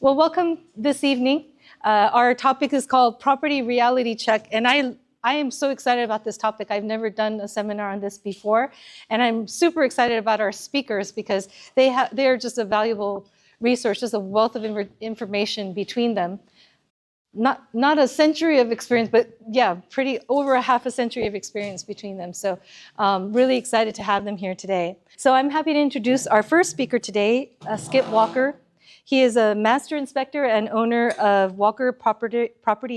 Well, welcome this evening. Our topic is called Property Reality Check, and I am so excited about this topic. I've never done a seminar on this before, and I'm super excited about our speakers because they are just a valuable resource, just a wealth of information between them. Not a century of experience, but yeah, pretty over a half a century of experience between them. So really excited to have them here today. So I'm happy to introduce our first speaker today, Skip Walker. He is a master inspector and owner of Walker Property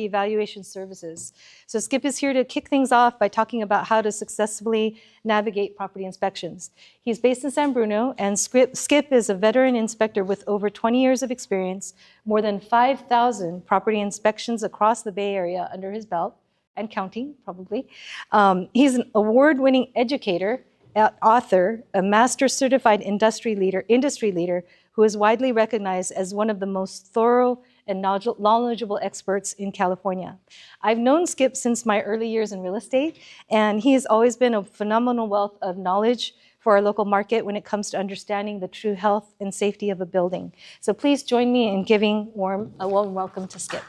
Evaluation Services. So Skip is here to kick things off by talking about how to successfully navigate property inspections. He's based in San Bruno, and Skip is a veteran inspector with over 20 years of experience, more than 5,000 property inspections across the Bay Area under his belt, and counting, probably. He's an award-winning educator, author, a master certified industry leader who is widely recognized as one of the most thorough and knowledgeable experts in California. I've known Skip since my early years in real estate, and he has always been a phenomenal wealth of knowledge for our local market when it comes to understanding the true health and safety of a building. So please join me in giving a warm welcome to Skip.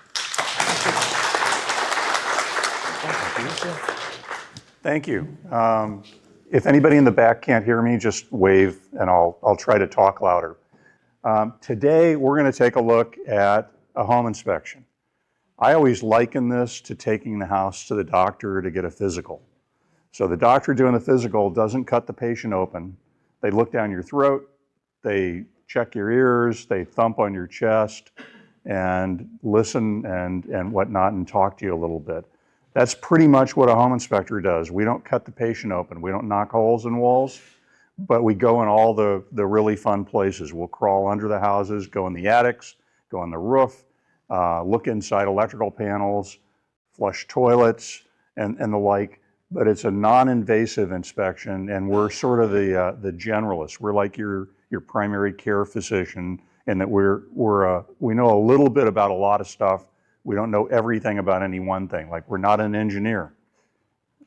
Thank you. If anybody in the back can't hear me, just wave and I'll try to talk louder. Today, we're going to take a look at a home inspection. I always liken this to taking the house to the doctor to get a physical. So the doctor doing the physical doesn't cut the patient open. They look down your throat, they check your ears, they thump on your chest, and listen and whatnot and talk to you a little bit. That's pretty much what a home inspector does. We don't cut the patient open. We don't knock holes in walls. But we go in all the really fun places. We'll crawl under the houses, go in the attics, go on the roof, look inside electrical panels, flush toilets, and the like. But it's a non-invasive inspection, and we're sort of the generalists. We're like your primary care physician, in that we know a little bit about a lot of stuff. We don't know everything about any one thing. Like, we're not an engineer.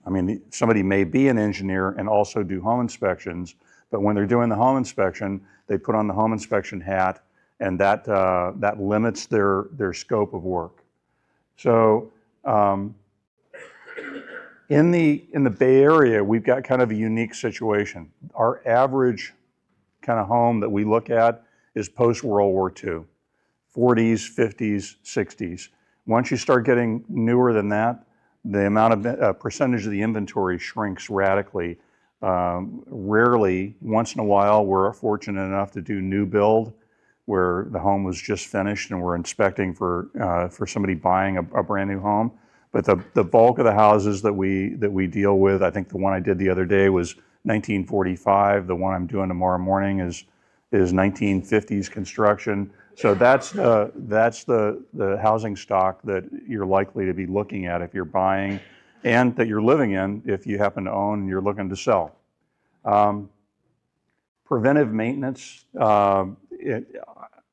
I mean, somebody may be an engineer and also do home inspections, but when they're doing the home inspection, they put on the home inspection hat, and that limits their scope of work. So in the Bay Area, we've got kind of a unique situation. Our average kind of home that we look at is post-World War II, 40s, 50s, 60s. Once you start getting newer than that, the amount of percentage of the inventory shrinks radically. Rarely, once in a while, we're fortunate enough to do new build, where the home was just finished and we're inspecting for somebody buying a brand new home. But the bulk of the houses that we deal with, I think the one I did the other day was 1945. The one I'm doing tomorrow morning is 1950s construction. So that's the housing stock that you're likely to be looking at if you're buying, and that you're living in if you happen to own and you're looking to sell. Preventive maintenance. I'm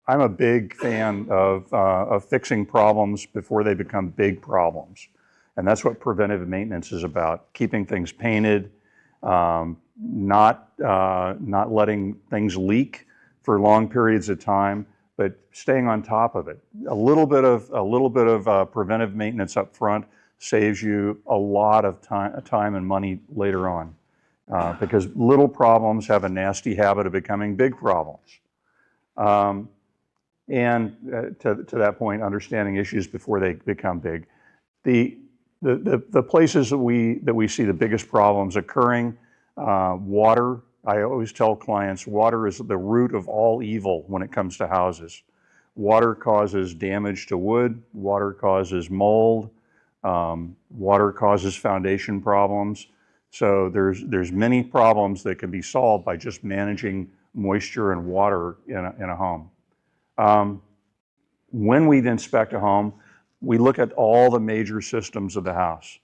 a big fan of fixing problems before they become big problems, and that's what preventive maintenance is about: keeping things painted, not letting things leak for long periods of time, but staying on top of it. A little bit of preventive maintenance up front saves you a lot of time and money later on, because little problems have a nasty habit of becoming big problems. And to that point, understanding issues before they become big. The places that we see the biggest problems occurring, water. I always tell clients, water is the root of all evil when it comes to houses. Water causes damage to wood, water causes mold, water causes foundation problems. So there's many problems that can be solved by just managing moisture and water in a home. When we inspect a home, we look at all the major systems of the house.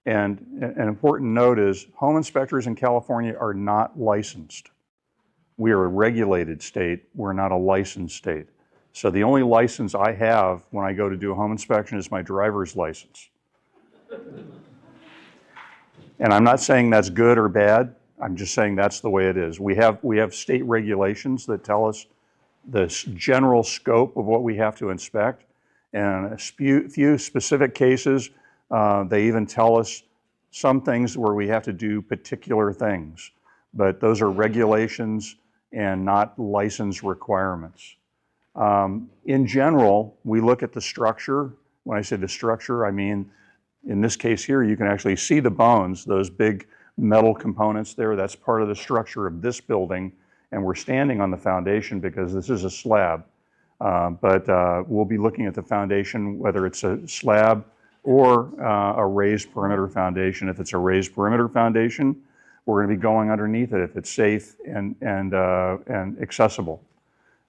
And an important note is, home inspectors in California are not licensed. We are a regulated state. We're not a licensed state. So the only license I have when I go to do a home inspection is my driver's license. And I'm not saying that's good or bad. I'm just saying that's the way it is. We have state regulations that tell us the general scope of what we have to inspect. And a few specific cases, they even tell us some things where we have to do particular things, but those are regulations and not license requirements. In general, we look at the structure. When I say the structure, I mean, in this case here, you can actually see the bones, those big metal components there. That's part of the structure of this building. And we're standing on the foundation because this is a slab. But we'll be looking at the foundation, whether it's a slab or a raised perimeter foundation. If it's a raised perimeter foundation, we're going to be going underneath it if it's safe and accessible.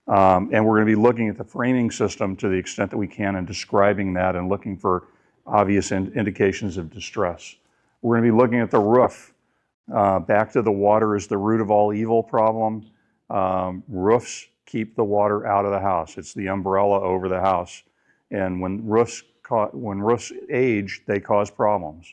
And we're going to be looking at the framing system to the extent that we can and describing that and looking for obvious indications of distress. We're going to be looking at the roof. Back to the water is the root of all evil problem. Roofs keep the water out of the house. It's the umbrella over the house. And when roofs age, they cause problems,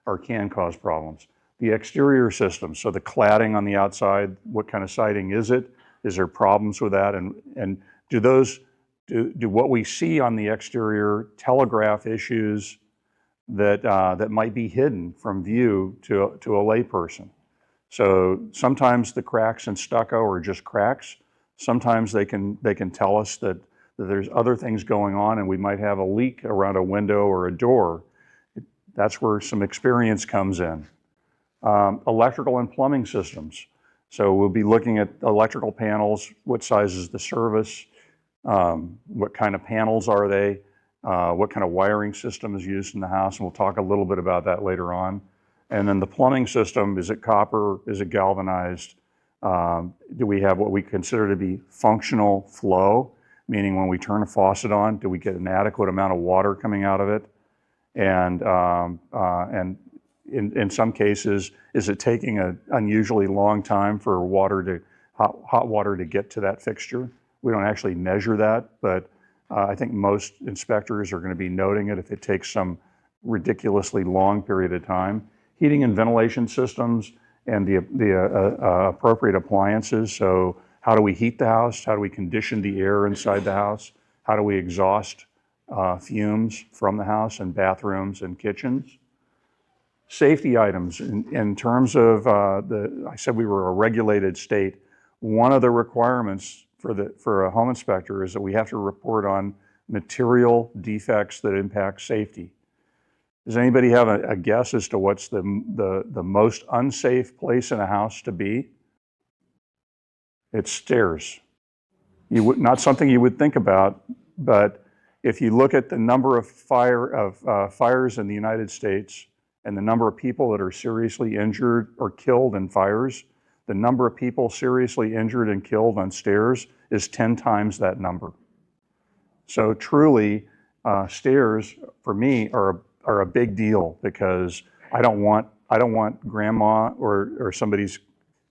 or can cause problems. The exterior system, so the cladding on the outside, what kind of siding is it? Is there problems with that? And do what we see on the exterior telegraph issues that might be hidden from view to a layperson? So sometimes the cracks in stucco are just cracks. Sometimes they can tell us that there's other things going on and we might have a leak around a window or a door. That's where some experience comes in. Electrical and plumbing systems. So we'll be looking at electrical panels, what size is the service, what kind of panels are they, what kind of wiring system is used in the house, and we'll talk a little bit about that later on. And then the plumbing system, is it copper, is it galvanized? Do we have what we consider to be functional flow, meaning when we turn a faucet on, do we get an adequate amount of water coming out of it? And in some cases, is it taking an unusually long time for hot water to get to that fixture? We don't actually measure that, but I think most inspectors are going to be noting it if it takes some ridiculously long period of time. Heating and ventilation systems and the appropriate appliances. So how do we heat the house? How do we condition the air inside the house? How do we exhaust fumes from the house and bathrooms and kitchens? Safety items in terms of I said we were a regulated state. One of the requirements for a home inspector is that we have to report on material defects that impact safety. Does anybody have a guess as to what's the most unsafe place in a house to be? It's stairs. Not something you would think about, but if you look at the number of fires in the United States and the number of people that are seriously injured or killed in fires, the number of people seriously injured and killed on stairs is 10 times that number. So truly, stairs for me are a big deal because I don't want grandma or somebody's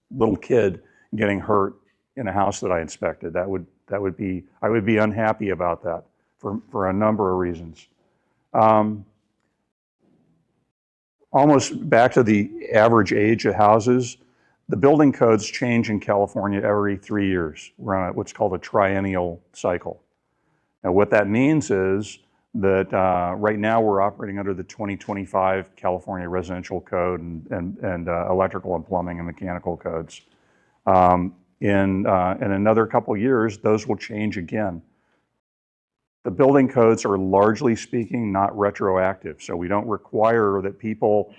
little kid getting hurt in a house that I inspected. I would be unhappy about that for a number of reasons. Almost back to the average age of houses, the building codes change in California every 3 years. We're on what's called a triennial cycle. Now what that means is that right now we're operating under the 2025 California Residential Code and electrical and plumbing and mechanical codes. In another couple years, those will change again. The building codes are largely speaking not retroactive, so we don't require that people,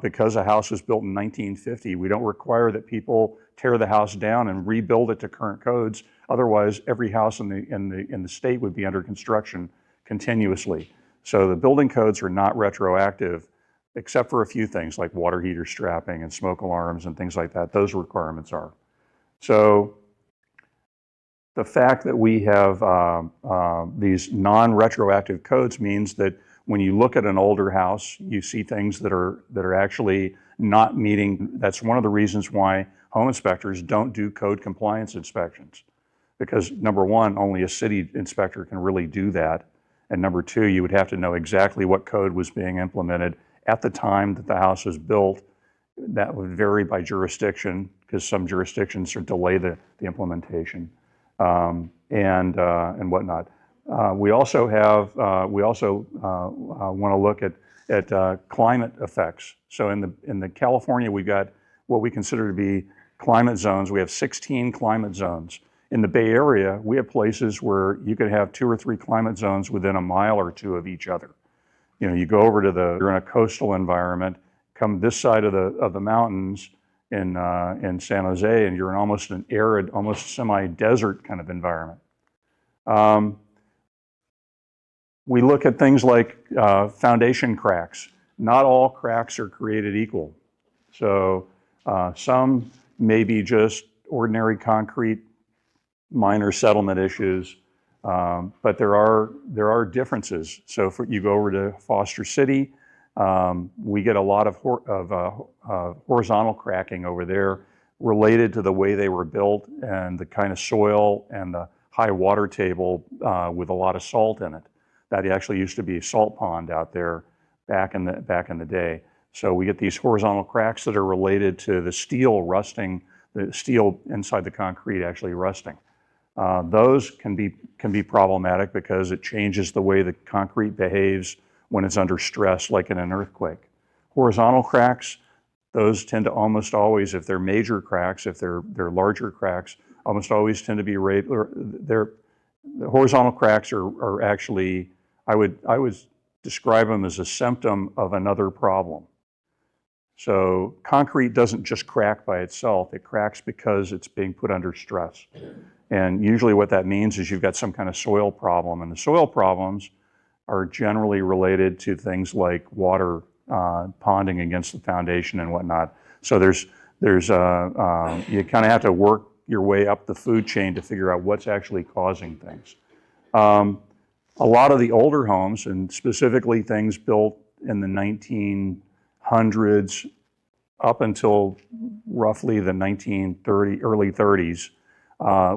because a house was built in 1950, we don't require that people tear the house down and rebuild it to current codes. Otherwise, every house in the state would be under construction continuously. So the building codes are not retroactive, except for a few things like water heater strapping and smoke alarms and things like that. Those requirements are. So the fact that we have these non-retroactive codes means that when you look at an older house, you see things that are actually not meeting. That's one of the reasons why home inspectors don't do code compliance inspections, because number one, only a city inspector can really do that, and number two, you would have to know exactly what code was being implemented at the time that the house was built. That would vary by jurisdiction, because some jurisdictions delay the implementation. and whatnot. We also want to look at climate effects. So in the California, we've got what we consider to be climate zones. We have 16 climate zones. In the Bay Area, we have places where you could have 2 or 3 climate zones within a mile or 2 of each other. You know, you go over to you're in a coastal environment, come this side of the mountains in San Jose, and you're in almost an arid, almost semi-desert kind of environment. We look at things like foundation cracks. Not all cracks are created equal. So some may be just ordinary concrete, minor settlement issues, but there are differences. So if you go over to Foster City, we get a lot of horizontal cracking over there related to the way they were built and the kind of soil and the high water table with a lot of salt in it. That actually used to be a salt pond out there back in the day. So we get these horizontal cracks that are related to the steel rusting, the steel inside the concrete actually rusting. Those can be problematic because it changes the way the concrete behaves when it's under stress, like in an earthquake. Horizontal cracks, those tend to almost always, if they're major cracks, if they're larger cracks, almost always tend to be the horizontal cracks are actually, I would describe them as a symptom of another problem. So concrete doesn't just crack by itself, it cracks because it's being put under stress. And usually what that means is you've got some kind of soil problem, and the soil problems are generally related to things like water ponding against the foundation and whatnot. So you kind of have to work your way up the food chain to figure out what's actually causing things. A lot of the older homes, and specifically things built in the 1900s up until roughly the early 30s,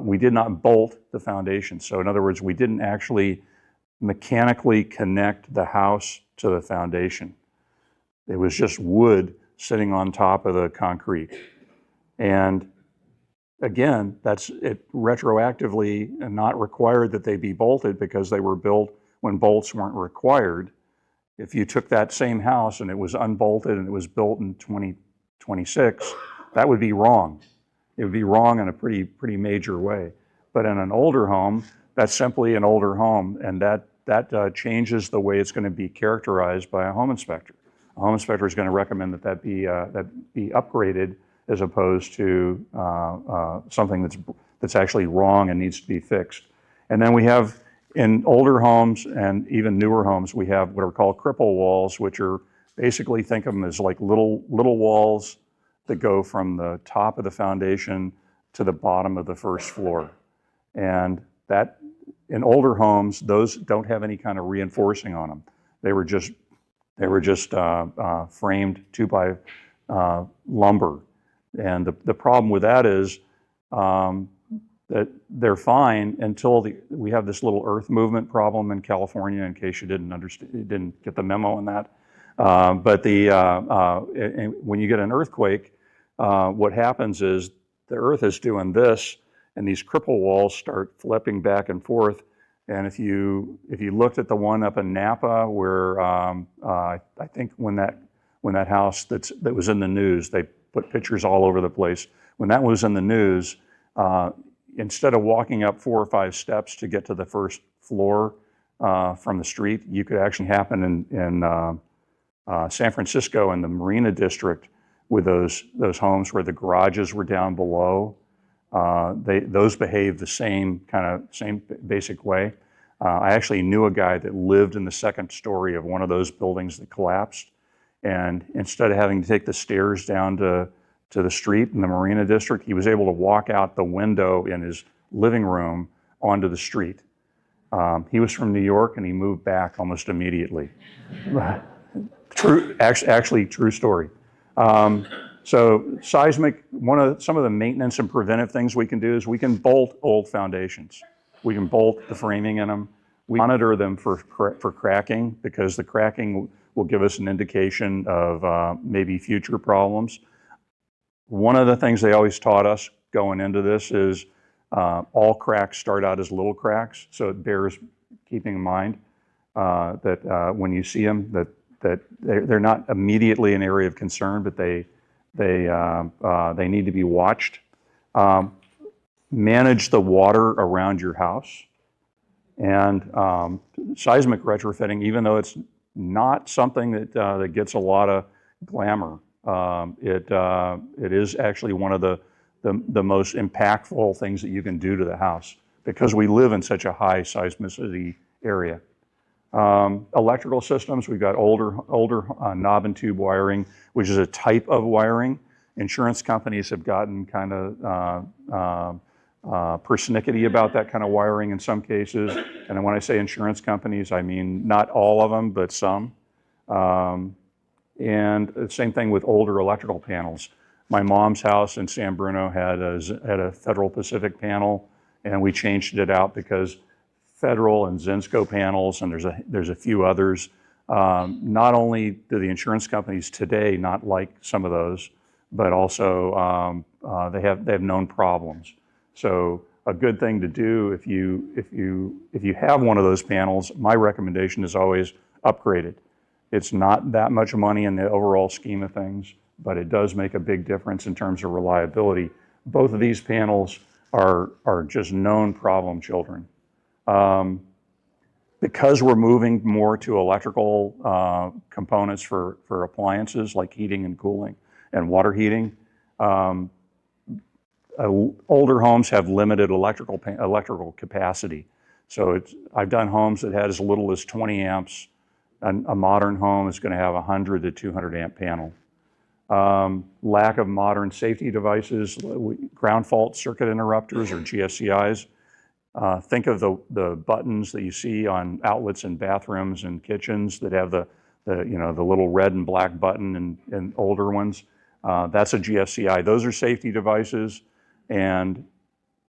we did not bolt the foundation. So in other words, we didn't actually mechanically connect the house to the foundation. It was just wood sitting on top of the concrete. And again, that's it retroactively and not required that they be bolted because they were built when bolts weren't required. If you took that same house and it was unbolted and it was built in 2026, that would be wrong. It would be wrong in a pretty major way. But in an older home, that's simply an older home, and that changes the way it's going to be characterized by a home inspector. A home inspector is going to recommend that be upgraded as opposed to something that's actually wrong and needs to be fixed. And then we have, in older homes and even newer homes, we have what are called cripple walls, which are basically, think of them as like little walls that go from the top of the foundation to the bottom of the first floor. And that, in older homes, those don't have any kind of reinforcing on them. They were just framed 2x lumber. And the problem with that is that they're fine until we have this little earth movement problem in California, in case you didn't get the memo on that. But when you get an earthquake, what happens is the earth is doing this, and these cripple walls start flipping back and forth. And if you looked at the one up in Napa, where I think when that house that was in the news, they put pictures all over the place. When that was in the news, instead of walking up 4 or 5 steps to get to the first floor from the street, you could actually happen in San Francisco in the Marina District with those homes where the garages were down below. Those behave the same basic way. I actually knew a guy that lived in the second story of one of those buildings that collapsed. And instead of having to take the stairs down to the street in the Marina District, he was able to walk out the window in his living room onto the street. He was from New York and he moved back almost immediately. Actually true story. So seismic, some of the maintenance and preventive things we can do is we can bolt old foundations. We can bolt the framing in them. We monitor them for cracking, because the cracking will give us an indication of maybe future problems. One of the things they always taught us going into this is All cracks start out as little cracks, so it bears keeping in mind that when you see them, that they're not immediately an area of concern, but they need to be watched. Manage the water around your house. And seismic retrofitting, even though it's not something that gets a lot of glamour, it is actually one of the most impactful things that you can do to the house because we live in such a high seismicity area. Electrical systems, we've got older knob and tube wiring, which is a type of wiring. Insurance companies have gotten kind of persnickety about that kind of wiring in some cases. And when I say insurance companies, I mean not all of them, but some. And the same thing with older electrical panels. My mom's house in San Bruno had a Federal Pacific panel, and we changed it out because Federal and Zinsco panels, and there's a few others. Not only do the insurance companies today not like some of those, but also they have known problems. So a good thing to do if you have one of those panels, my recommendation is always upgrade it. It's not that much money in the overall scheme of things, but it does make a big difference in terms of reliability. Both of these panels are just known problem children. Because we're moving more to electrical components for appliances like heating and cooling and water heating, older homes have limited electrical capacity. So I've done homes that had as little as 20 amps. And a modern home is going to have a 100 to 200 amp panel. Lack of modern safety devices, ground fault circuit interrupters or GFCIs. Think of the buttons that you see on outlets in bathrooms and kitchens that have the little red and black button and older ones. That's a GFCI. Those are safety devices, and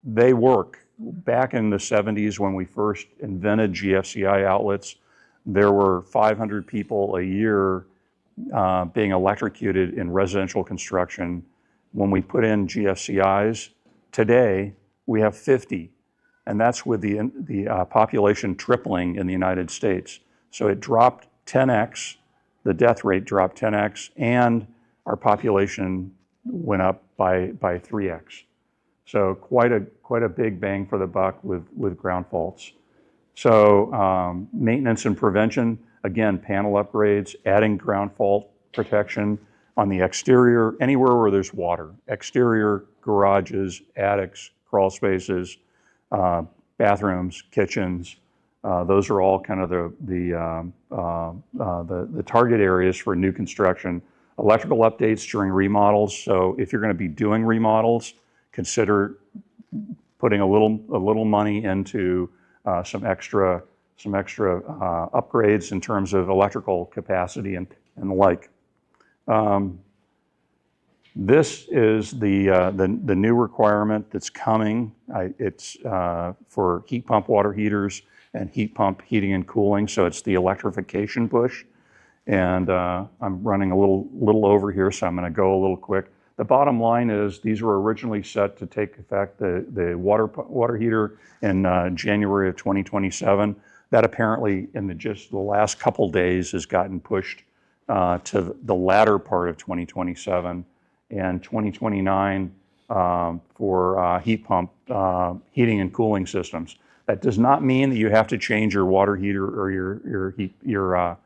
they work. Back in the 70s when we first invented GFCI outlets, there were 500 people a year being electrocuted in residential construction. When we put in GFCIs, today we have 50. And that's with the population tripling in the United States. So it dropped 10x, the death rate dropped 10x, and our population went up by 3x. So quite a big bang for the buck with ground faults. So maintenance and prevention, again, panel upgrades, adding ground fault protection on the exterior, anywhere where there's water, exterior, garages, attics, crawl spaces, bathrooms, kitchens. Those are all kind of the target areas for new construction. Electrical updates during remodels. So if you're going to be doing remodels, consider putting a little money into some extra upgrades in terms of electrical capacity and the like. This is the new requirement that's coming. It's for heat pump water heaters and heat pump heating and cooling. So it's the electrification push. And I'm running a little over here, so I'm going to go a little quick. The bottom line is these were originally set to take effect, the water heater in January of 2027. That apparently in just the last couple days has gotten pushed to the latter part of 2027 and 2029 for heat pump heating and cooling systems. That does not mean that you have to change your water heater or your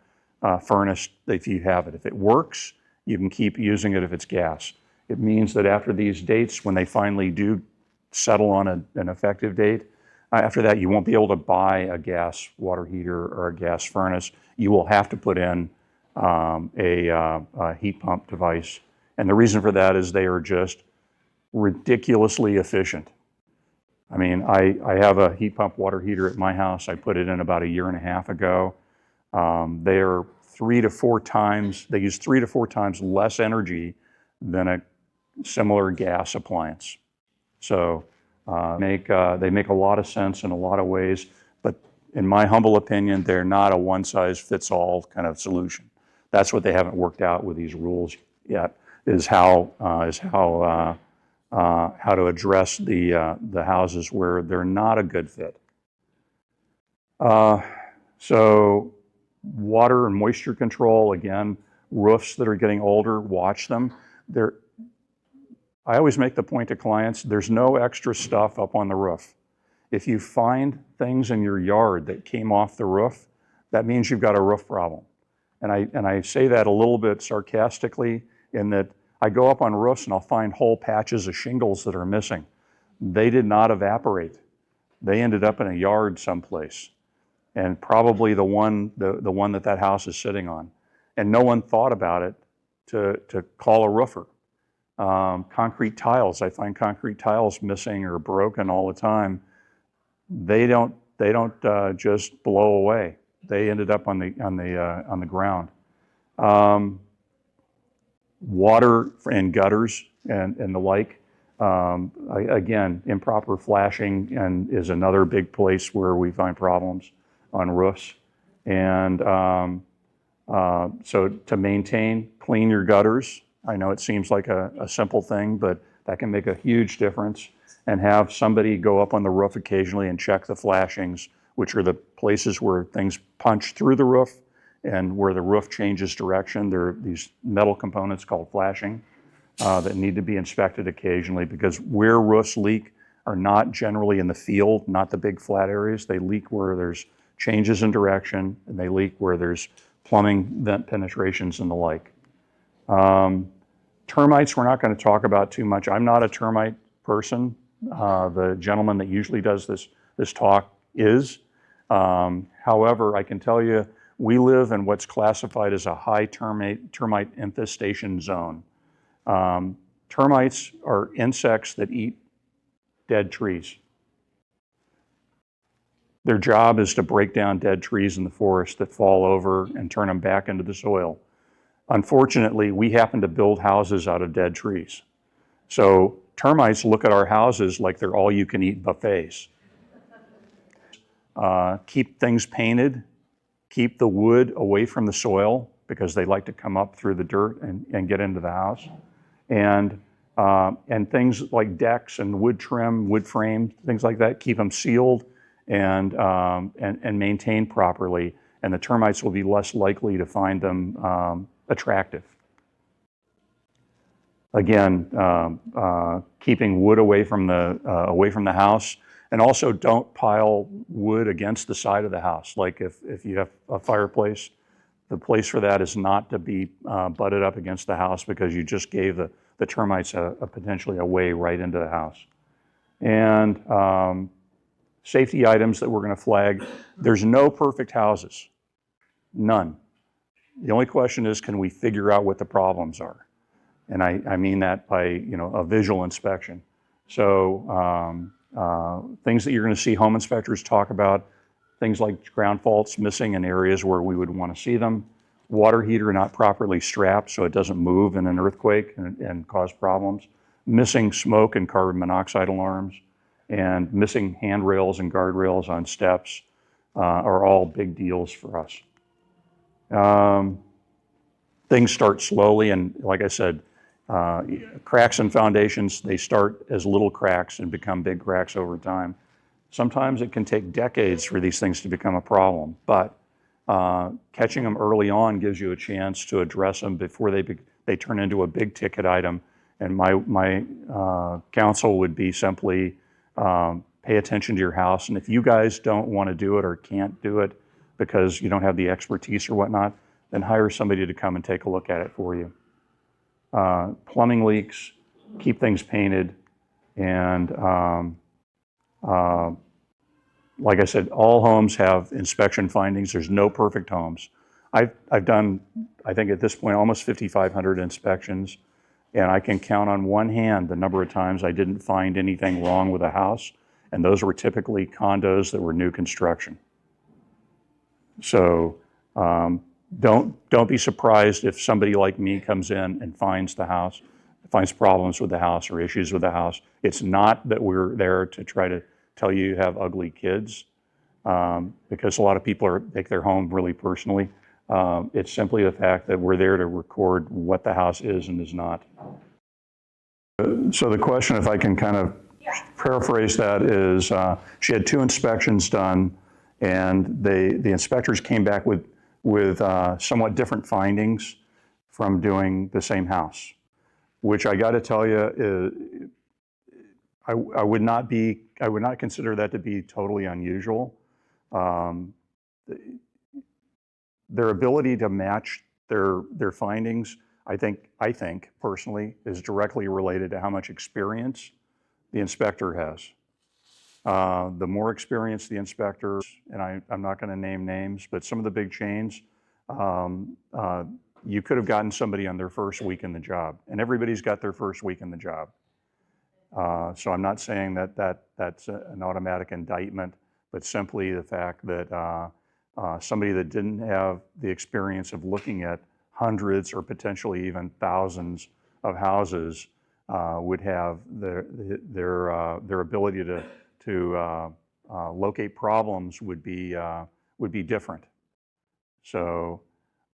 furnace if you have it. If it works, you can keep using it if it's gas. It means that after these dates, when they finally do settle on an effective date, after that you won't be able to buy a gas water heater or a gas furnace. You will have to put in a heat pump device. And the reason for that is they are just ridiculously efficient. I mean, I have a heat pump water heater at my house. I put it in about 1.5 years ago. They are 3 to 4 times, they use 3 to 4 times less energy than a similar gas appliance. So they make a lot of sense in a lot of ways, but in my humble opinion, they're not a one-size-fits-all kind of solution. That's what they haven't worked out with these rules yet, is how how to address the houses where they're not a good fit. So water and moisture control, again, roofs that are getting older, watch them. I always make the point to clients, there's no extra stuff up on the roof. If you find things in your yard that came off the roof, that means you've got a roof problem. And I say that a little bit sarcastically in that I go up on roofs and I'll find whole patches of shingles that are missing. They did not evaporate. They ended up in a yard someplace, and probably the one that house is sitting on. And no one thought about it to call a roofer. Concrete tiles, I find concrete tiles missing or broken all the time. They don't just blow away. They ended up on the ground. Water and gutters and the like. Again, improper flashing is another big place where we find problems on roofs. And so to maintain, clean your gutters. I know it seems like a simple thing, but that can make a huge difference. And have somebody go up on the roof occasionally and check the flashings, which are the places where things punch through the roof and where the roof changes direction. There are these metal components called flashing that need to be inspected occasionally, because where roofs leak are not generally in the field, not the big flat areas. They leak where there's changes in direction, and they leak where there's plumbing vent penetrations and the like. Termites we're not going to talk about too much. I'm not a termite person. The gentleman that usually does this talk is. However, I can tell you, we live in what's classified as a high termite infestation zone. Termites are insects that eat dead trees. Their job is to break down dead trees in the forest that fall over and turn them back into the soil. Unfortunately, we happen to build houses out of dead trees. So termites look at our houses like they're all-you-can-eat buffets. Keep things painted. Keep the wood away from the soil, because they like to come up through the dirt and get into the house. And things like decks and wood trim, wood frame, things like that, keep them sealed and maintained properly. And the termites will be less likely to find them attractive. Again, keeping wood away from the house, and also don't pile wood against the side of the house. Like if you have a fireplace, the place for that is not to be butted up against the house, because you just gave the termites potentially a way right into the house. And safety items that we're going to flag. There's no perfect houses, none. The only question is, can we figure out what the problems are? And I mean that by a visual inspection. So things that you're going to see home inspectors talk about, things like ground faults missing in areas where we would want to see them, water heater not properly strapped so it doesn't move in an earthquake and cause problems, missing smoke and carbon monoxide alarms, and missing handrails and guardrails on steps are all big deals for us. Things start slowly, and like I said, cracks in foundations, they start as little cracks and become big cracks over time. Sometimes it can take decades for these things to become a problem, but catching them early on gives you a chance to address them before they turn into a big ticket item. And my counsel would be simply pay attention to your house. And if you guys don't want to do it or can't do it because you don't have the expertise or whatnot, then hire somebody to come and take a look at it for you. Plumbing leaks, keep things painted, and like I said, all homes have inspection findings. There's no perfect homes. I've done, I think at this point, almost 5,500 inspections, and I can count on one hand the number of times I didn't find anything wrong with a house, and those were typically condos that were new construction. So don't be surprised if somebody like me comes in and finds problems with the house or issues with the house. It's not that we're there to try to tell you have ugly kids, because a lot of people take their home really personally. It's simply the fact that we're there to record what the house is and is not. So the question, if I can kind of paraphrase that, is she had 2 inspections done, and the inspectors came back with somewhat different findings from doing the same house, which I got to tell you, I would not consider that to be totally unusual. Their ability to match their findings, I think personally, is directly related to how much experience the inspector has. The more experience the inspector, and I'm not going to name names, but some of the big chains, you could have gotten somebody on their first week in the job, and everybody's got their first week in the job. So I'm not saying that's an automatic indictment, but simply the fact that somebody that didn't have the experience of looking at hundreds or potentially even thousands of houses would have their ability to locate problems would be different. So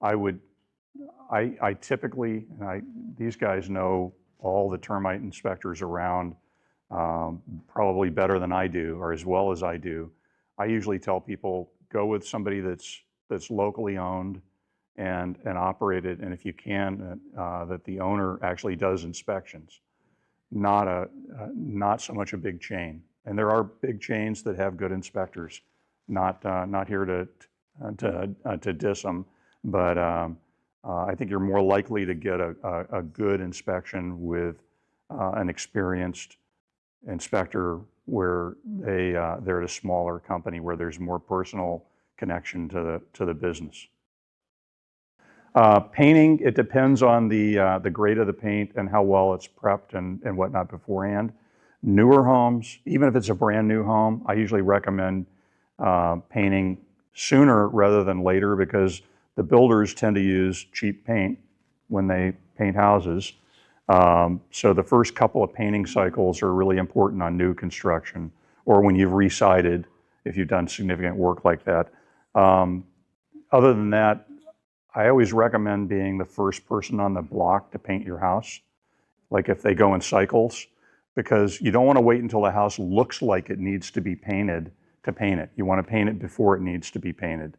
I typically, these guys know all the termite inspectors around probably better than I do, or as well as I do. I usually tell people, go with somebody that's locally owned and operated, and if you can, that the owner actually does inspections, not so much a big chain. And there are big chains that have good inspectors. Not here to diss them, but I think you're more likely to get a good inspection with an experienced inspector where they're at a smaller company where there's more personal connection to the business. Painting, it depends on the grade of the paint and how well it's prepped and whatnot beforehand. Newer homes, even if it's a brand new home, I usually recommend painting sooner rather than later, because the builders tend to use cheap paint when they paint houses. So the first couple of painting cycles are really important on new construction, or when you've re-sided, if you've done significant work like that. Other than that, I always recommend being the first person on the block to paint your house, like if they go in cycles, because you don't want to wait until the house looks like it needs to be painted to paint it. You want to paint it before it needs to be painted,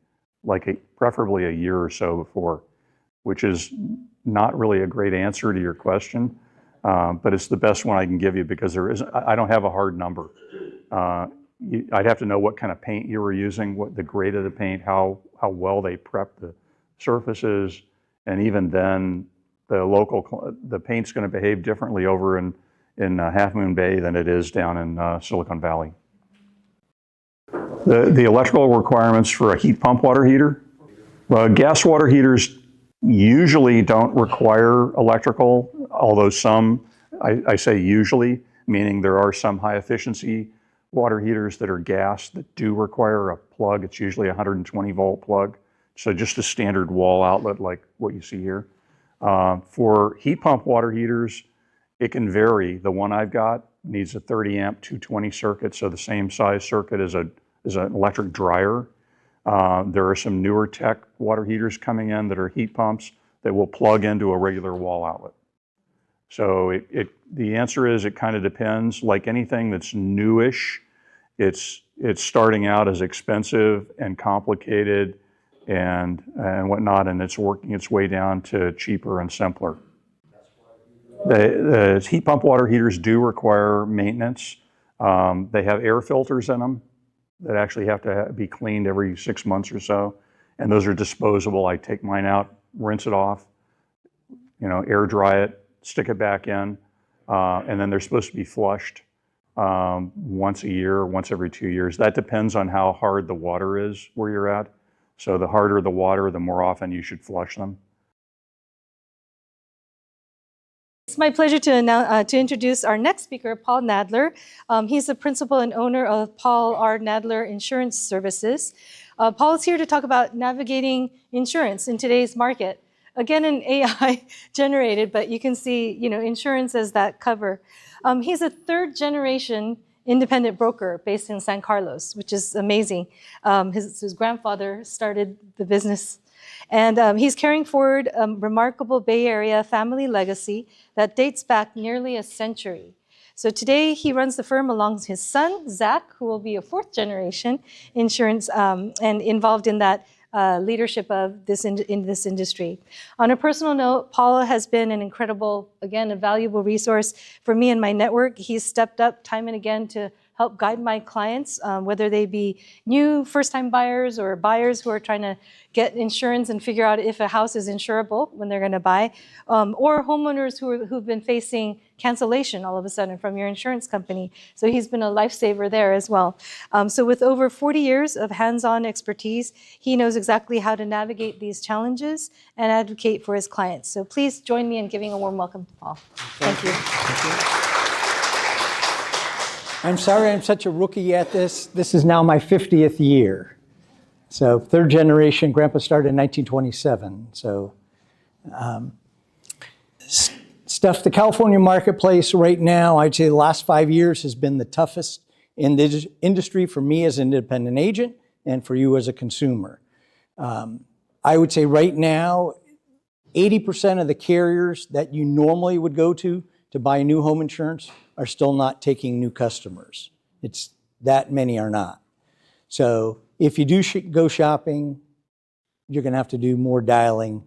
preferably a year or so before, which is not really a great answer to your question, but it's the best one I can give you, because I don't have a hard number. I'd have to know what kind of paint you were using, what the grade of the paint, how well they prep the surfaces, and even then, the paint's going to behave differently over in Half Moon Bay than it is down in Silicon Valley. The electrical requirements for a heat pump water heater. Gas water heaters usually don't require electrical, although some, I say usually, meaning there are some high efficiency water heaters that are gas that do require a plug. It's usually a 120 volt plug. So just a standard wall outlet like what you see here. For heat pump water heaters, it can vary. The one I've got needs a 30 amp 220 circuit, so the same size circuit as an electric dryer. There are some newer tech water heaters coming in that are heat pumps that will plug into a regular wall outlet. So the answer is it kind of depends. Like anything that's newish, it's starting out as expensive and complicated and whatnot, and it's working its way down to cheaper and simpler. The heat pump water heaters do require maintenance. They have air filters in them that actually have to be cleaned every 6 months or so, and those are disposable. I take mine out, rinse it off, air dry it, stick it back in, and then they're supposed to be flushed once a year, once every 2 years. That depends on how hard the water is where you're at. So the harder the water, the more often you should flush them. It's my pleasure to introduce our next speaker, Paul Nadler. He's the principal and owner of Paul R. Nadler Insurance Services. Paul is here to talk about navigating insurance in today's market. Again, an AI generated, but you can see, insurance as that cover. He's a third generation independent broker based in San Carlos, which is amazing. His grandfather started the business And he's carrying forward a remarkable Bay Area family legacy that dates back nearly a century. So today he runs the firm along with his son, Zach, who will be a fourth generation insurance and involved in that leadership of this in this industry. On a personal note, Paul has been an incredible, again, a valuable resource for me and my network. He's stepped up time and again to help guide my clients, whether they be new first-time buyers or buyers who are trying to get insurance and figure out if a house is insurable when they're going to buy, or homeowners who've been facing cancellation all of a sudden from your insurance company. So he's been a lifesaver there as well. So with over 40 years of hands-on expertise, he knows exactly how to navigate these challenges and advocate for his clients. So please join me in giving a warm welcome to Paul. Thank you. Thank you. I'm sorry I'm such a rookie at this. This is now my 50th year. So third generation, Grandpa started in 1927. So stuff, the California marketplace right now, I'd say the last 5 years has been the toughest in the industry for me as an independent agent and for you as a consumer. I would say right now, 80% of the carriers that you normally would go to buy new home insurance are still not taking new customers. It's that many are not. So if you do go shopping, you're gonna have to do more dialing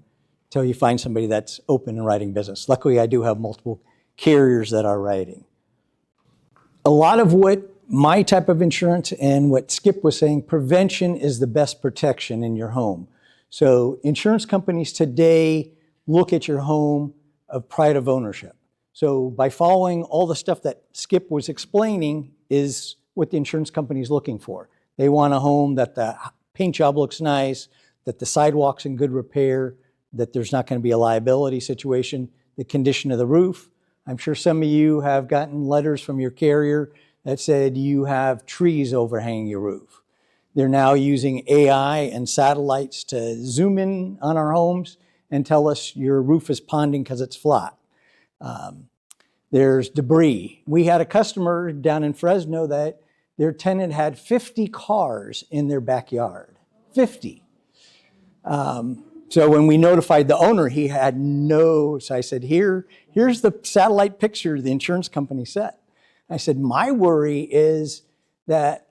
until you find somebody that's open and writing business. Luckily, I do have multiple carriers that are writing. A lot of what my type of insurance and what Skip was saying, prevention is the best protection in your home. So insurance companies today look at your home of pride of ownership. So by following all the stuff that Skip was explaining is what the insurance company is looking for. They want a home that the paint job looks nice, that the sidewalk's in good repair, that there's not going to be a liability situation, the condition of the roof. I'm sure some of you have gotten letters from your carrier that said you have trees overhanging your roof. They're now using AI and satellites to zoom in on our homes and tell us your roof is ponding because it's flat. There's debris. We had a customer down in Fresno that their tenant had 50 cars in their backyard, 50. So when we notified the owner, he had so I said, here's the satellite picture the insurance company sent. I said, my worry is that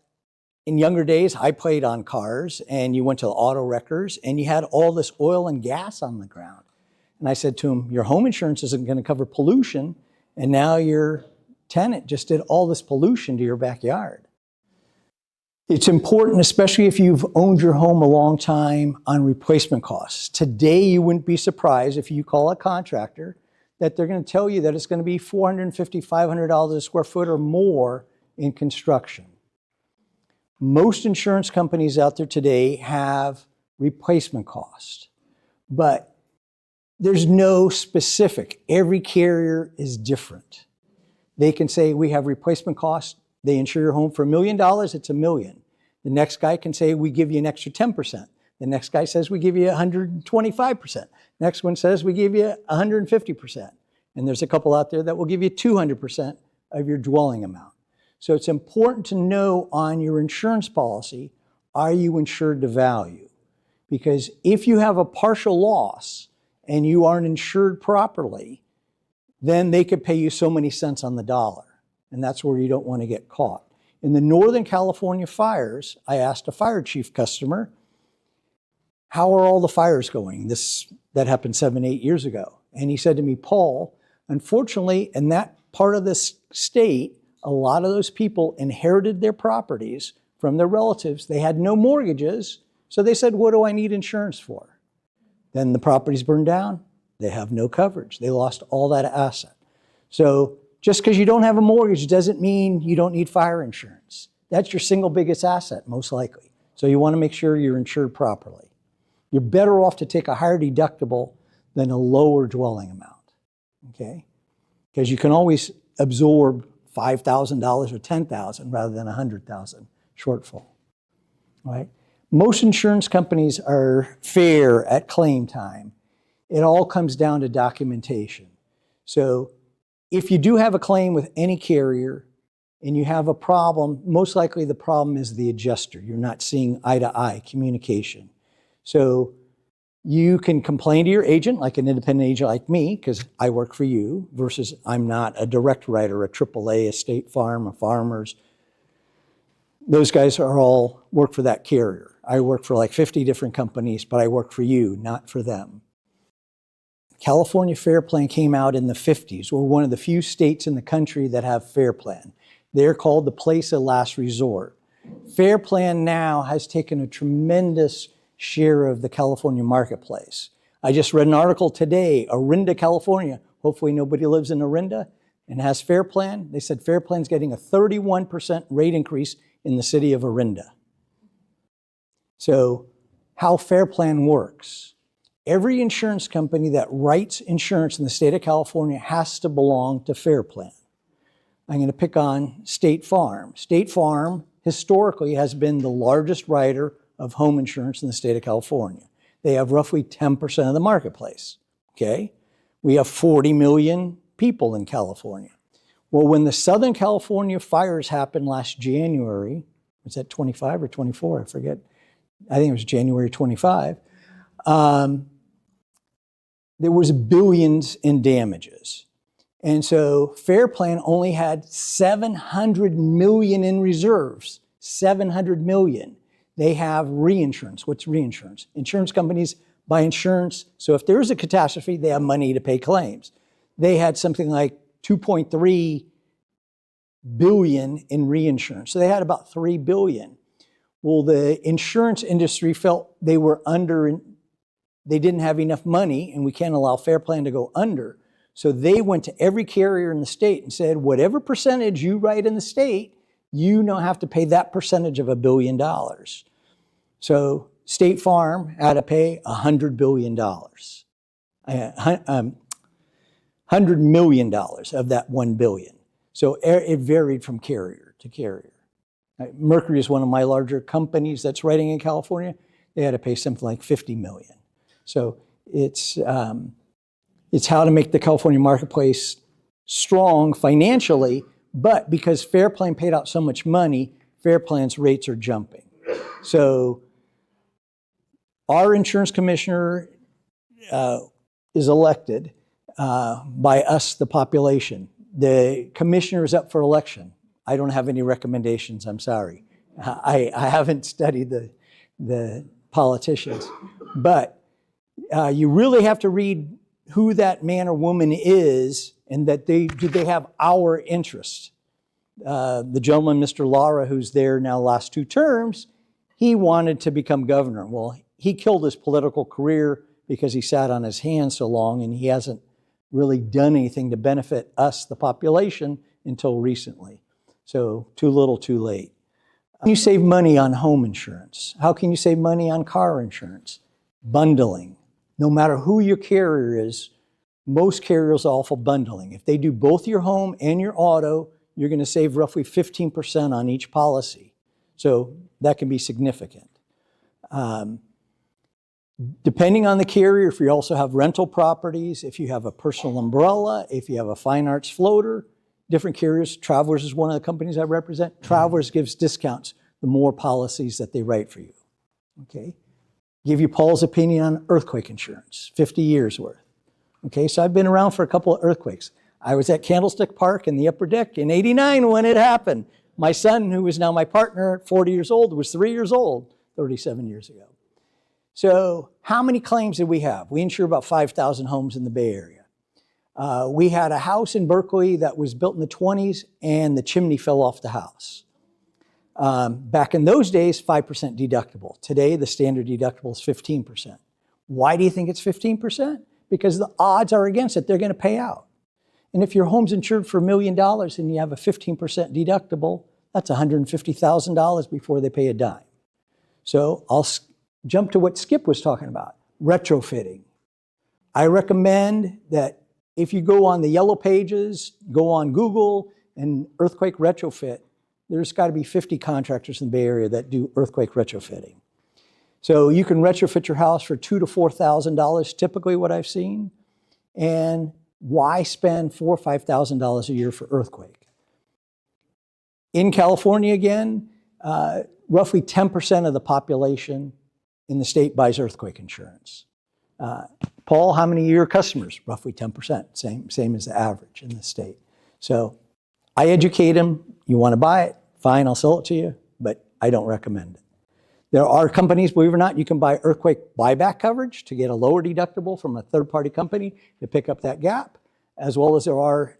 in younger days, I played on cars and you went to the auto wreckers and you had all this oil and gas on the ground. And I said to him, your home insurance isn't going to cover pollution, and now your tenant just did all this pollution to your backyard. It's important, especially if you've owned your home a long time, on replacement costs. Today, you wouldn't be surprised if you call a contractor that they're going to tell you that it's going to be $450, $500 a square foot or more in construction. Most insurance companies out there today have replacement costs, but there's no specific. Every carrier is different. They can say, we have replacement costs. They insure your home for $1 million, it's $1 million. The next guy can say, we give you an extra 10%. The next guy says, we give you 125%. Next one says, we give you 150%. And there's a couple out there that will give you 200% of your dwelling amount. So it's important to know on your insurance policy, are you insured to value? Because if you have a partial loss and you aren't insured properly, then they could pay you so many cents on the dollar. And that's where you don't want to get caught. In the Northern California fires, I asked a fire chief customer, how are all the fires going? That happened 7, 8 years ago. And he said to me, Paul, unfortunately, in that part of this state, a lot of those people inherited their properties from their relatives. They had no mortgages. So they said, what do I need insurance for? Then the properties burned down. They have no coverage. They lost all that asset. So just because you don't have a mortgage doesn't mean you don't need fire insurance. That's your single biggest asset, most likely. So you want to make sure you're insured properly. You're better off to take a higher deductible than a lower dwelling amount, okay? Because you can always absorb $5,000 or $10,000 rather than $100,000 shortfall, right? Most insurance companies are fair at claim time. It all comes down to documentation. So if you do have a claim with any carrier and you have a problem, most likely the problem is the adjuster. You're not seeing eye-to-eye communication. So You can complain to your agent, like an independent agent like me, because I work for you, versus I'm not a direct writer, a AAA, a State Farm, a Farmers. Those guys are all work for that carrier. I work for like 50 different companies, but I work for you, not for them. California Fair Plan came out in the 50s. We're one of the few states in the country that have Fair Plan. They're called the place of last resort. Fair Plan now has taken a tremendous share of the California marketplace. I just read an article today, Orinda, California. Hopefully nobody lives in Orinda and has Fair Plan. They said Fair Plan's getting a 31% rate increase in the city of Orinda. So how Fair Plan works. Every insurance company that writes insurance in the state of California has to belong to Fair Plan. I'm going to pick on State Farm. State Farm historically has been the largest writer of home insurance in the state of California. They have roughly 10% of the marketplace, okay? We have 40 million people in California. Well, when the Southern California fires happened last January, was that 25 or 24? I forget. I think it was January 25. There was billions in damages. And so Fair Plan only had 700 million in reserves, 700 million. They have reinsurance. What's reinsurance? Insurance companies buy insurance. So if there's a catastrophe, they have money to pay claims. They had something like 2.3 billion in reinsurance. So they had about 3 billion. Well, the insurance industry felt they didn't have enough money, and we can't allow Fair Plan to go under. So they went to every carrier in the state and said, whatever percentage you write in the state, you now have to pay that percentage of $1 billion. So State Farm had to pay $100 billion. $100 million of that $1 billion. So it varied from carrier to carrier. Mercury is one of my larger companies that's writing in California. They had to pay something like $50 million. So it's how to make the California marketplace strong financially, but because Fair Plan paid out so much money, Fair Plan's rates are jumping. So our insurance commissioner is elected by us, the population. The commissioner is up for election. I don't have any recommendations, I'm sorry. I haven't studied the politicians. But you really have to read who that man or woman is and that do they have our interest. The gentleman, Mr. Lara, who's there now last 2 terms, he wanted to become governor. Well, he killed his political career because he sat on his hands so long and he hasn't really done anything to benefit us, the population, until recently. So too little, too late. How can you save money on home insurance? How can you save money on car insurance? Bundling. No matter who your carrier is, most carriers offer bundling. If they do both your home and your auto, you're going to save roughly 15% on each policy. So that can be significant. Depending on the carrier, if you also have rental properties, if you have a personal umbrella, if you have a fine arts floater, different carriers. Travelers is one of the companies I represent. Travelers gives discounts the more policies that they write for you. Okay. Give you Paul's opinion on earthquake insurance, 50 years worth. Okay, so I've been around for a couple of earthquakes. I was at Candlestick Park in the upper deck in '89 when it happened. My son, who is now my partner at 40 years old, was 3 years old 37 years ago. So how many claims did we have? We insure about 5,000 homes in the Bay Area. We had a house in Berkeley that was built in the 20s and the chimney fell off the house. Back in those days, 5% deductible. Today, the standard deductible is 15%. Why do you think it's 15%? Because the odds are against it. They're going to pay out. And if your home's insured for $1 million and you have a 15% deductible, that's $150,000 before they pay a dime. So I'll jump to what Skip was talking about, retrofitting. I recommend that if you go on the yellow pages, go on Google and earthquake retrofit, there's got to be 50 contractors in the Bay Area that do earthquake retrofitting. So you can retrofit your house for $2,000 to $4,000, typically what I've seen. And why spend $4,000 or $5,000 a year for earthquake? In California, again, roughly 10% of the population in the state buys earthquake insurance. Paul, how many of your customers? Roughly 10%, same as the average in the state. So I educate them. You want to buy it? Fine, I'll sell it to you, but I don't recommend it. There are companies, believe it or not, you can buy earthquake buyback coverage to get a lower deductible from a third-party company to pick up that gap, as well as there are,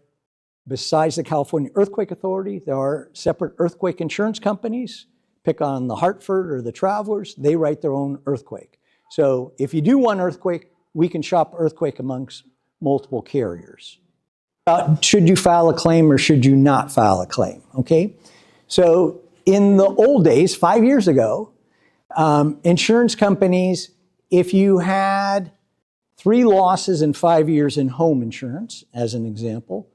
besides the California Earthquake Authority, there are separate earthquake insurance companies. Pick on the Hartford or the Travelers, they write their own earthquake. So if you do one earthquake, we can shop earthquake amongst multiple carriers. Should you file a claim or should you not file a claim, okay? So in the old days, 5 years ago, insurance companies, if you had 3 losses in 5 years in home insurance, as an example,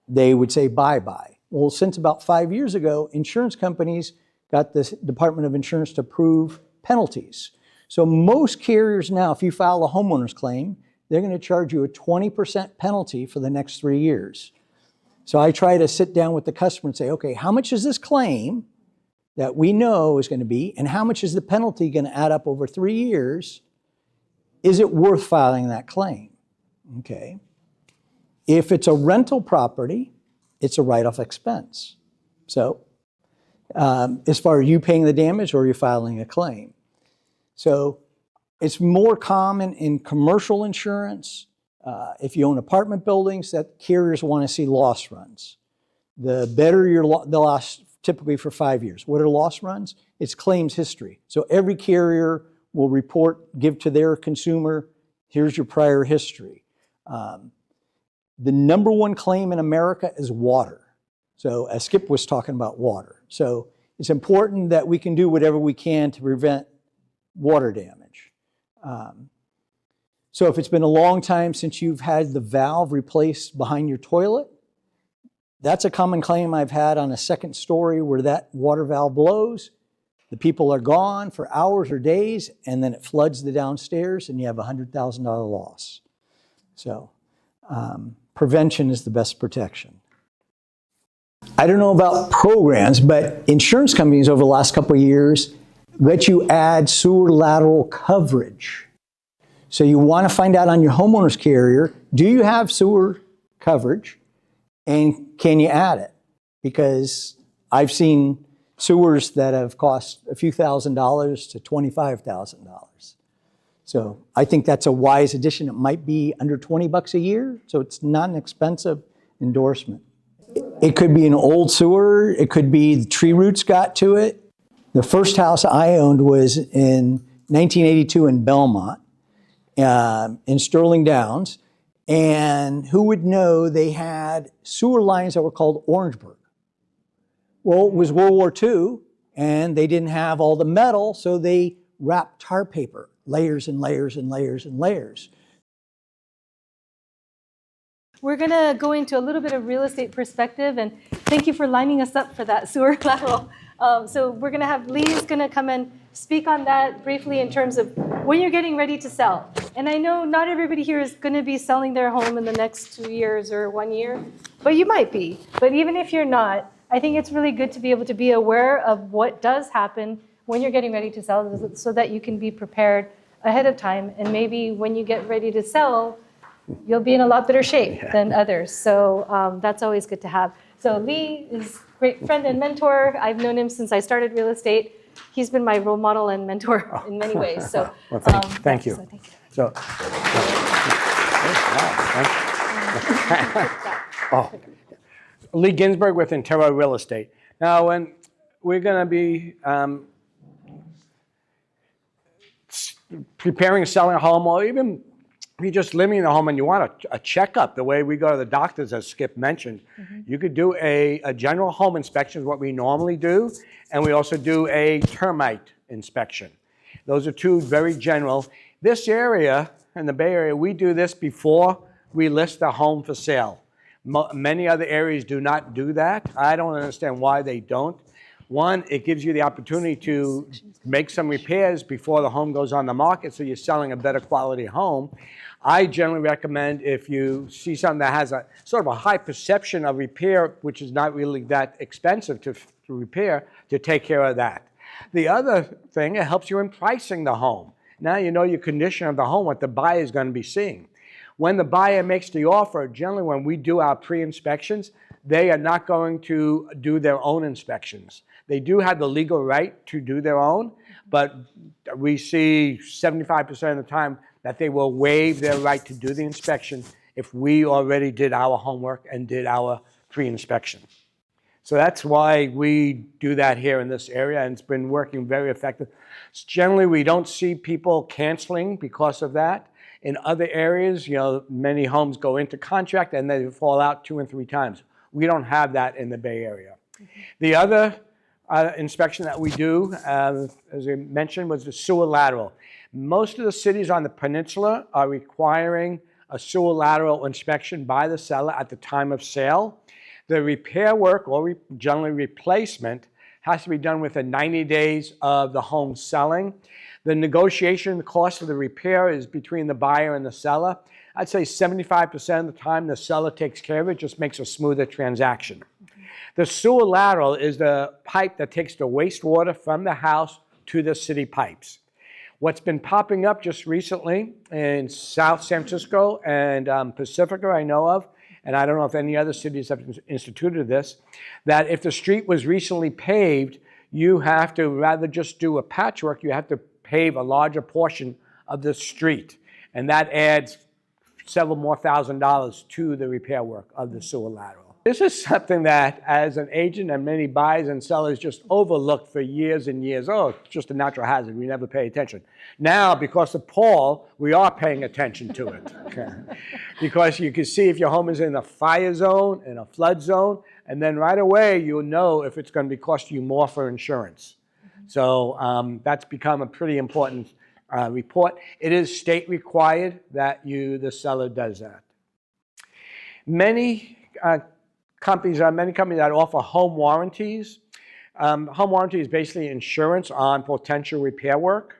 they would say bye-bye. Well, since about 5 years ago, insurance companies got the Department of Insurance to approve penalties. So most carriers now, if you file a homeowner's claim, they're going to charge you a 20% penalty for the next 3 years. So I try to sit down with the customer and say, okay, how much is this claim that we know is going to be, and how much is the penalty going to add up over 3 years? Is it worth filing that claim? Okay. If it's a rental property, it's a write-off expense. So as far as you paying the damage or you filing a claim. So it's more common in commercial insurance. If you own apartment buildings, that carriers want to see loss runs. The better the loss, typically for 5 years. What are loss runs? It's claims history. So every carrier will report, give to their consumer, here's your prior history. The number one claim in America is water. So as Skip was talking about water. So it's important that we can do whatever we can to prevent water damage. So if it's been a long time since you've had the valve replaced behind your toilet, that's a common claim I've had on a second story where that water valve blows. The people are gone for hours or days, and then it floods the downstairs, and you have a $100,000 loss. So prevention is the best protection. I don't know about programs, but insurance companies over the last couple of years let you add sewer lateral coverage. So you want to find out on your homeowner's carrier, do you have sewer coverage, and can you add it? Because I've seen sewers that have cost a few $1,000s to $25,000. So I think that's a wise addition. It might be under $20 a year, so it's not an expensive endorsement. It could be an old sewer. It could be the tree roots got to it. The first house I owned was in 1982 in Belmont, in Sterling Downs. And who would know they had sewer lines that were called Orangeburg? Well, it was World War II, and they didn't have all the metal, so they wrapped tar paper, layers and layers and layers and layers. We're going to go into a little bit of real estate perspective, and thank you for lining us up for that sewer lateral. So we're going to have Lee's going to come and speak on that briefly in terms of when you're getting ready to sell. And I know not everybody here is going to be selling their home in the next 2 years or 1 year, but you might be. But even if you're not, I think it's really good to be able to be aware of what does happen when you're getting ready to sell so that you can be prepared ahead of time. And maybe when you get ready to sell, you'll be in a lot better shape than others. So that's always good to have. So Lee is a great friend and mentor. I've known him since I started real estate. He's been my role model and mentor in many ways. So well, thank you. So thank you. So, Lee Ginsberg with Intero Real Estate. Now, when we're going to be preparing, selling a home, or even if you're just living in a home and you want a checkup, the way we go to the doctors, as Skip mentioned, you could do a general home inspection, is what we normally do, and we also do a termite inspection. Those are two very general. This area, in the Bay Area, we do this before we list the home for sale. Many other areas do not do that. I don't understand why they don't. One, it gives you the opportunity to make some repairs before the home goes on the market, so you're selling a better quality home. I generally recommend if you see something that has a sort of a high perception of repair, which is not really that expensive to repair, to take care of that. The other thing, it helps you in pricing the home. Now you know your condition of the home, what the buyer is going to be seeing. When the buyer makes the offer, generally when we do our pre-inspections, they are not going to do their own inspections. They do have the legal right to do their own, but we see 75% of the time that they will waive their right to do the inspection if we already did our homework and did our pre-inspection. So that's why we do that here in this area, and it's been working very effective. Generally, we don't see people canceling because of that. In other areas, you know, many homes go into contract and they fall out 2 and 3 times. We don't have that in the Bay Area. The other inspection that we do, as I mentioned, was the sewer lateral. Most of the cities on the peninsula are requiring a sewer lateral inspection by the seller at the time of sale. The repair work, or generally replacement, has to be done within 90 days of the home selling. The negotiation cost of the repair is between the buyer and the seller. I'd say 75% of the time the seller takes care of it, just makes a smoother transaction. The sewer lateral is the pipe that takes the wastewater from the house to the city pipes. What's been popping up just recently in South San Francisco and Pacifica, I know of, and I don't know if any other cities have instituted this, that if the street was recently paved, you have to, rather just do a patchwork, you have to pave a larger portion of the street. And that adds several more $1,000s to the repair work of the sewer lateral. This is something that, as an agent and many buyers and sellers, just overlooked for years and years. Oh, it's just a natural hazard. We never pay attention. Now, because of Paul, we are paying attention to it. Okay. Because you can see if your home is in a fire zone, in a flood zone, and then right away you'll know if it's going to be costing you more for insurance. So that's become a pretty important report. It is state required that the seller does that. Many companies that offer home warranties. Home warranty is basically insurance on potential repair work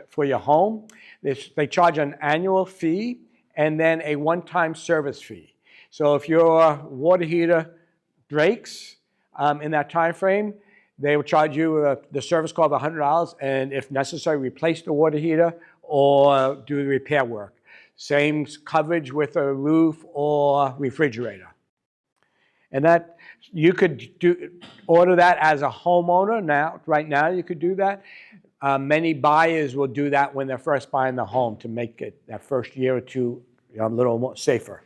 for your home. They charge an annual fee and then a one-time service fee. So if your water heater breaks in that time frame, they will charge you the service call of $100, and if necessary, replace the water heater or do the repair work. Same coverage with a roof or refrigerator. And that you could order that as a homeowner now. Right now, you could do that. Many buyers will do that when they're first buying the home to make it that first year or two a little more safer.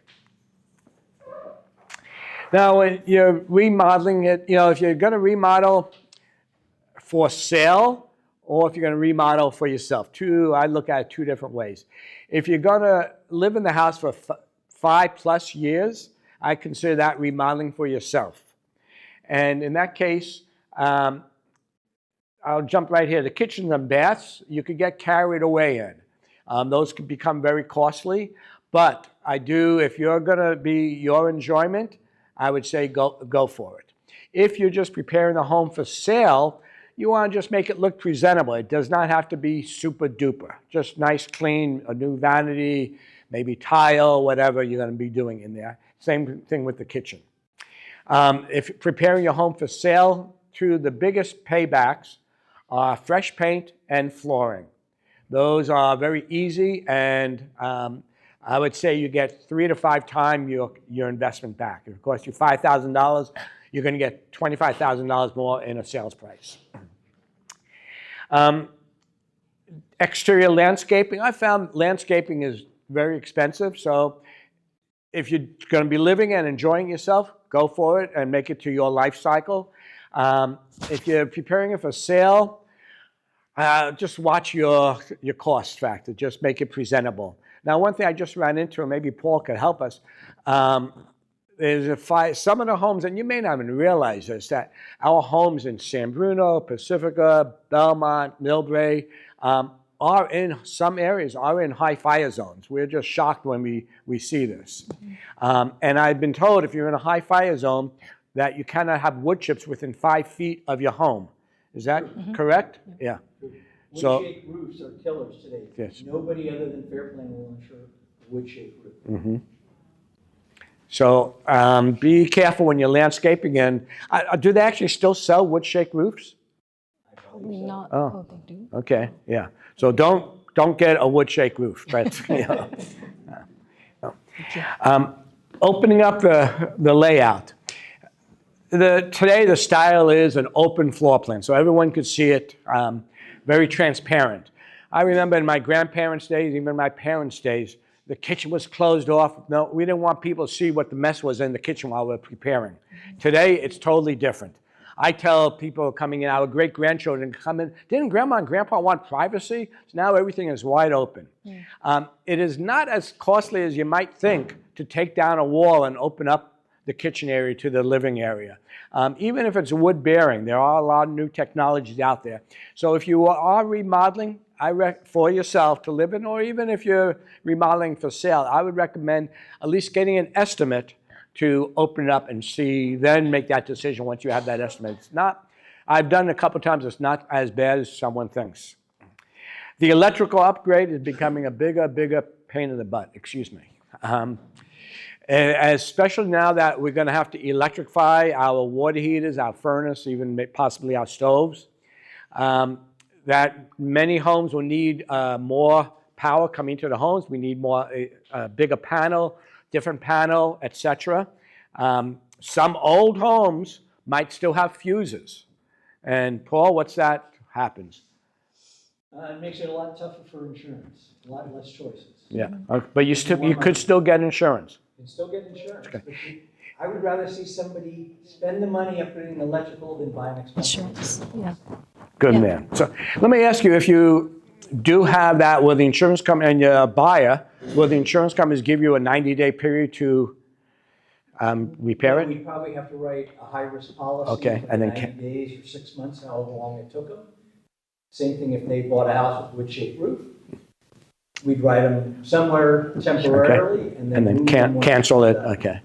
Now, when you're remodeling it, if you're going to remodel for sale or if you're going to remodel for yourself, I look at it 2 different ways. If you're going to live in the house for 5+ years, I consider that remodeling for yourself. And in that case, I'll jump right here. The kitchens and baths, you could get carried away in. Those could become very costly. But if you're going to be your enjoyment, I would say go for it. If you're just preparing the home for sale, you want to just make it look presentable. It does not have to be super duper. Just nice, clean, a new vanity, maybe tile, whatever you're going to be doing in there. Same thing with the kitchen. If preparing your home for sale, the biggest paybacks are fresh paint and flooring. Those are very easy, and I would say you get 3 to 5 times your investment back. If it costs you $5,000, you're going to get $25,000 more in a sales price. Exterior landscaping. I found landscaping is very expensive, so if you're going to be living and enjoying yourself, go for it and make it to your life cycle. If you're preparing it for sale, just watch your cost factor. Just make it presentable. Now, one thing I just ran into, and maybe Paul could help us, there's some of the homes, and you may not even realize this, that our homes in San Bruno, Pacifica, Belmont, Millbrae, are in some areas are in high fire zones. We're just shocked when we see this. And I've been told if you're in a high fire zone that you cannot have wood chips within 5 feet of your home. Is that correct? Yeah. Wood-shaped roofs are killers today. Yes. Nobody other than Fairplane will insure a wood-shaped roof. So be careful when you're landscaping. And do they actually still sell wood-shaped roofs? I Probably not. Oh. They do. Okay, yeah. So don't get a wood shake roof. But, you know. Opening up the layout. Today the style is an open floor plan, so everyone could see it, very transparent. I remember in my grandparents' days, even my parents' days, the kitchen was closed off. No, we didn't want people to see what the mess was in the kitchen while we're preparing. Today, it's totally different. I tell people coming in, our great-grandchildren come in, didn't Grandma and Grandpa want privacy? So now everything is wide open. It is not as costly as you might think to take down a wall and open up the kitchen area to the living area. Even if it's wood bearing, there are a lot of new technologies out there. So if you are remodeling, for yourself to live in, or even if you're remodeling for sale, I would recommend at least getting an estimate to open it up and see, then make that decision once you have that estimate. It's not, I've done it a couple times, it's not as bad as someone thinks. The electrical upgrade is becoming a bigger pain in the butt, excuse me. Especially now that we're gonna have to electrify our water heaters, our furnace, even possibly our stoves. That many homes will need more power coming to the homes. We need more, bigger panel, different panel, etc. Some old homes might still have fuses. And Paul, what's that happens? It makes it a lot tougher for insurance, a lot less choices. Yeah, but you could still get insurance. You can still get insurance. Okay. But I would rather see somebody spend the money upgrading electrical than buy an expensive Insurance, yeah. Good man. So let me ask you, if you do have that, will the insurance company, and you're a buyer, will the insurance companies give you a 90-day period to repair it? We'd probably have to write a high-risk policy Okay, for and then 90 days or 6 months, however long it took them. Same thing if they bought a house with a wood-shaped roof. We'd write them somewhere temporarily, and then move them cancel it. Okay.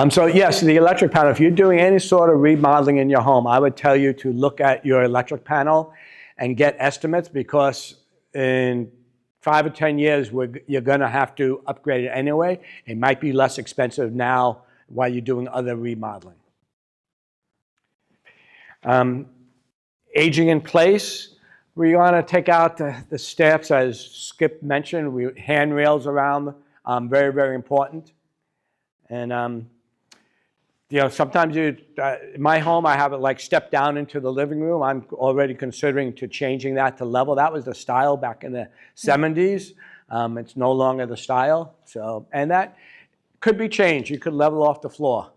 So yes, the electric panel, if you're doing any sort of remodeling in your home, I would tell you to look at your electric panel and get estimates, because in 5 or 10 years, you're going to have to upgrade it anyway. It might be less expensive now while you're doing other remodeling. Aging in place, we want to take out the steps, as Skip mentioned, handrails around, very important. And you know, sometimes in my home, I have it like step down into the living room. I'm already considering changing that to level. That was the style back in the 70s. It's no longer the style. So, and that could be changed. You could level off the floor.